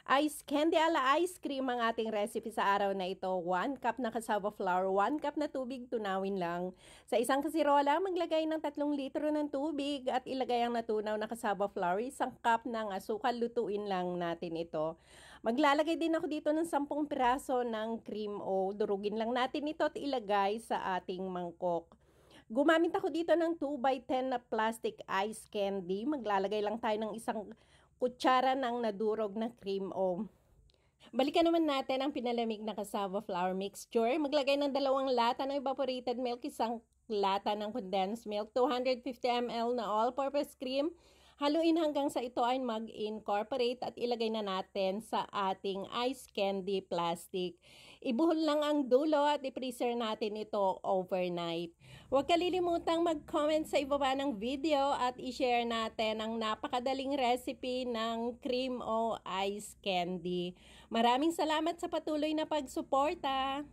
Ice candy ala ice cream ang ating recipe sa araw na ito. 1 cup na cassava flour, 1 cup na tubig, tunawin lang. Sa isang kasirola, maglagay ng 3 litro ng tubig at ilagay ang natunaw na cassava flour, 1 cup ng asukal, lutuin lang natin ito. Maglalagay din ako dito ng 10 piraso ng cream o durugin lang natin ito at ilagay sa ating mangkok. Gumamit ako dito ng 2x10 na plastic ice candy. Maglalagay lang tayo ng 1 kutsara ng nadurog na cream o. Balikan naman natin ang pinalamig na cassava flour mixture. Maglagay ng 2 lata ng evaporated milk, 1 lata ng condensed milk, 250 ml na all-purpose cream. Haluin hanggang sa ito ay mag-incorporate at ilagay na natin sa ating ice candy plastic. Ibuhol lang ang dulo at i-freezer natin ito overnight. Huwag kalilimutang mag-comment sa ibaba ng video at i-share natin ang napakadaling recipe ng cream o ice candy. Maraming salamat sa patuloy na pagsuporta!